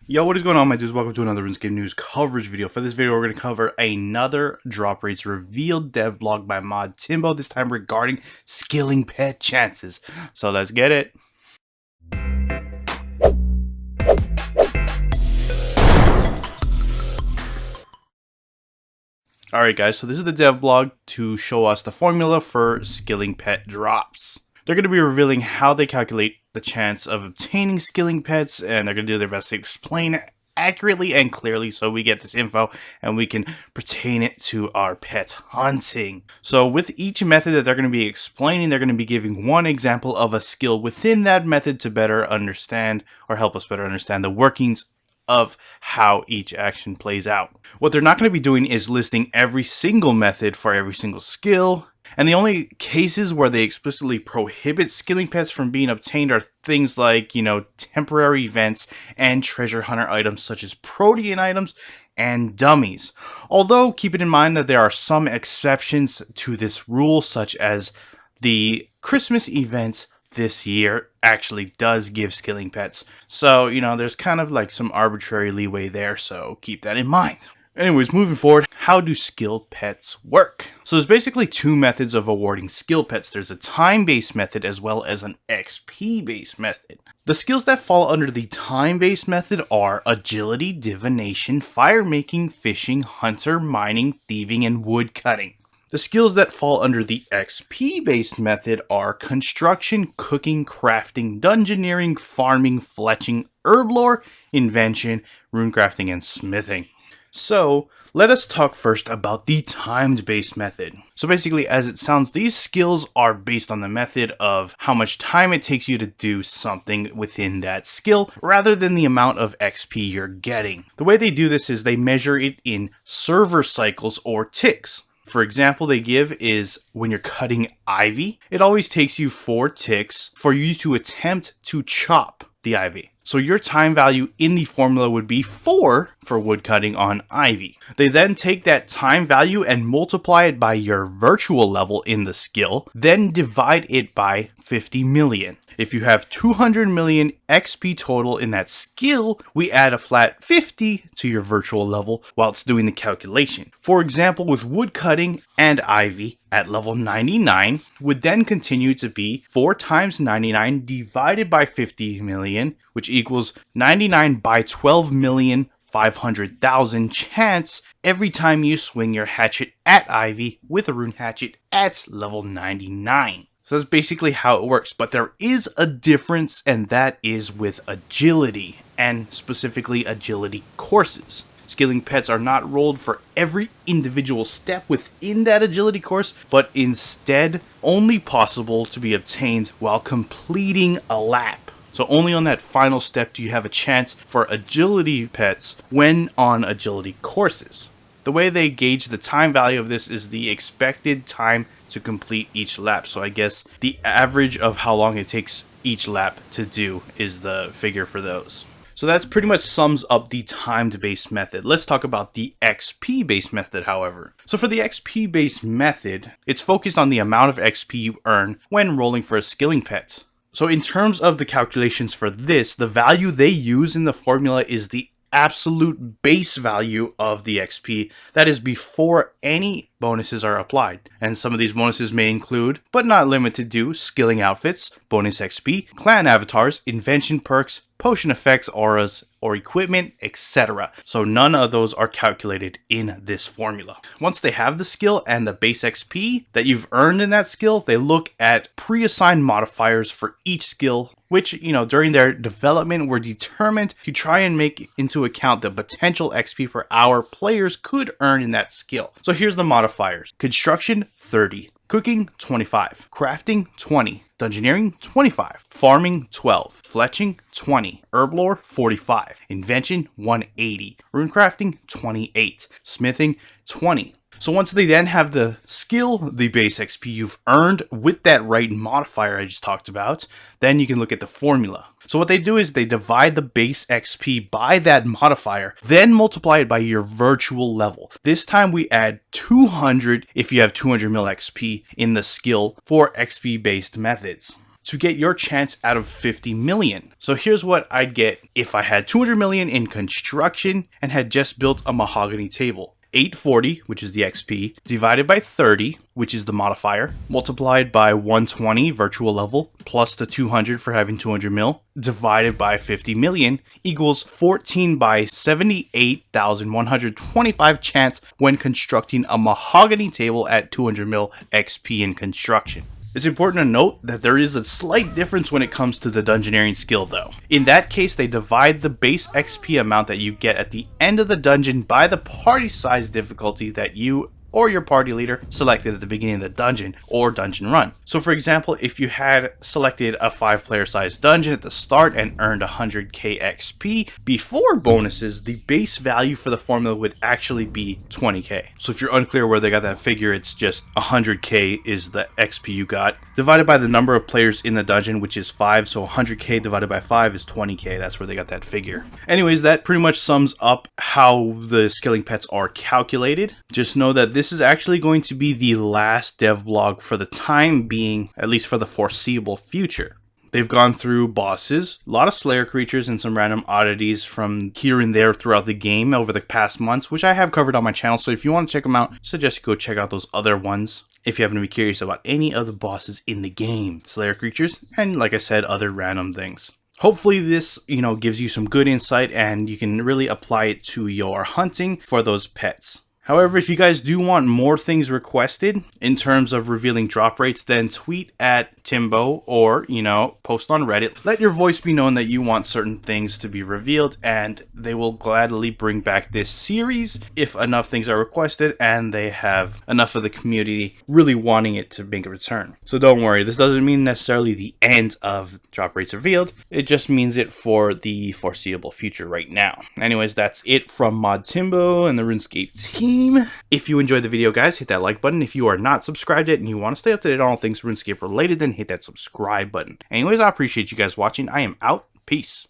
Yo, what is going on, my dudes? Welcome to another RuneScape news coverage video. For this video, we're going to cover another drop rates revealed dev blog by Mod Timbo, this time regarding skilling pet chances. So let's get it. Alright guys, so this is the dev blog to show us the formula for skilling pet drops. They're going to be revealing how they calculate the chance of obtaining skilling pets, and they're going to do their best to explain it accurately and clearly so we get this info and we can pertain it to our pet hunting. So with each method that they're going to be explaining, they're going to be giving one example of a skill within that method to better understand or help us better understand the workings of how each action plays out. What they're not going to be doing is listing every single method for every single skill. And the only cases where they explicitly prohibit skilling pets from being obtained are things like, temporary events and treasure hunter items such as protean items and dummies. Although, keep it in mind that there are some exceptions to this rule, such as the Christmas events this year actually does give skilling pets. So, there's kind of like some arbitrary leeway there, so keep that in mind. Anyways, moving forward, how do skill pets work? So there's basically two methods of awarding skill pets. There's a time-based method as well as an XP-based method. The skills that fall under the time-based method are agility, divination, fire-making, fishing, hunter, mining, thieving, and wood cutting. The skills that fall under the XP-based method are construction, cooking, crafting, dungeoneering, farming, fletching, herblore, invention, runecrafting, and smithing. So, let us talk first about the timed-based method. So basically, as it sounds, these skills are based on the method of how much time it takes you to do something within that skill, rather than the amount of XP you're getting. The way they do this is they measure it in server cycles or ticks. For example, they give is when you're cutting ivy, it always takes you 4 ticks for you to attempt to chop the ivy. So your time value in the formula would be 4 for woodcutting on ivy. They then take that time value and multiply it by your virtual level in the skill, then divide it by 50 million. If you have 200 million XP total in that skill, we add a flat 50 to your virtual level whilst doing the calculation. For example, with woodcutting and ivy at level 99 would then continue to be 4 times 99 divided by 50 million, which equals 99 by 12,500,000 chance every time you swing your hatchet at ivy with a rune hatchet at level 99. So that's basically how it works, but there is a difference, and that is with agility, and specifically agility courses. Skilling pets are not rolled for every individual step within that agility course, but instead only possible to be obtained while completing a lap. So only on that final step do you have a chance for agility pets when on agility courses. The way they gauge the time value of this is the expected time to complete each lap. So I guess the average of how long it takes each lap to do is the figure for those. So that's pretty much sums up the timed-based method. Let's talk about the XP-based method, however. So for the XP-based method, it's focused on the amount of XP you earn when rolling for a skilling pet. So in terms of the calculations for this, the value they use in the formula is the absolute base value of the XP, that is before any bonuses are applied. And some of these bonuses may include, but not limited to, skilling outfits, bonus XP, clan avatars, invention perks, potion effects, auras, or equipment, etc. So none of those are calculated in this formula. Once they have the skill and the base XP that you've earned in that skill, they look at pre-assigned modifiers for each skill, which, during their development were determined to try and make into account the potential XP per hour players could earn in that skill. So here's the modifiers. Construction, 30. Cooking, 25. Crafting, 20. Dungeoneering, 25. Farming, 12. Fletching, 20. Herblore, 45. Invention, 180. Runecrafting, 28. Smithing, 20. So once they then have the skill, the base XP you've earned with that right modifier I just talked about, then you can look at the formula. So what they do is they divide the base XP by that modifier, then multiply it by your virtual level. This time we add 200 if you have 200 mil XP in the skill for XP based methods. to get your chance out of 50 million. So here's what I'd get if I had 200 million in construction and had just built a mahogany table. 840, which is the XP, divided by 30, which is the modifier, multiplied by 120 virtual level, plus the 200 for having 200 mil, divided by 50 million, equals 14 by 78,125 chance when constructing a mahogany table at 200 mil XP in construction. It's important to note that there is a slight difference when it comes to the Dungeoneering skill though. In that case, they divide the base XP amount that you get at the end of the dungeon by the party size difficulty that you or your party leader selected at the beginning of the dungeon or dungeon run. So for example, if you had selected a 5-player sized dungeon at the start and earned 100k XP before bonuses, the base value for the formula would actually be 20k. So if you're unclear where they got that figure, it's just 100k is the XP you got, divided by the number of players in the dungeon, which is 5, so 100k divided by 5 is 20k. That's where they got that figure. Anyways, that pretty much sums up how the skilling pets are calculated. Just know that this is actually going to be the last dev blog for the time being, at least for the foreseeable future. They've gone through bosses, a lot of Slayer creatures, and some random oddities from here and there throughout the game over the past months, which I have covered on my channel. So if you want to check them out, I suggest you go check out those other ones if you happen to be curious about any of the bosses in the game, Slayer creatures, and like I said, other random things. Hopefully this, gives you some good insight and you can really apply it to your hunting for those pets. However, if you guys do want more things requested in terms of revealing drop rates, then tweet at Timbo or, post on Reddit. Let your voice be known that you want certain things to be revealed, and they will gladly bring back this series if enough things are requested and they have enough of the community really wanting it to make a return. So don't worry, this doesn't mean necessarily the end of drop rates revealed. It just means it for the foreseeable future right now. Anyways, that's it from Mod Timbo and the RuneScape team. If you enjoyed the video, guys, hit that like button. If you are not subscribed yet and you want to stay up to date on all things RuneScape related, then hit that subscribe button. Anyways, I appreciate you guys watching. I am out. Peace.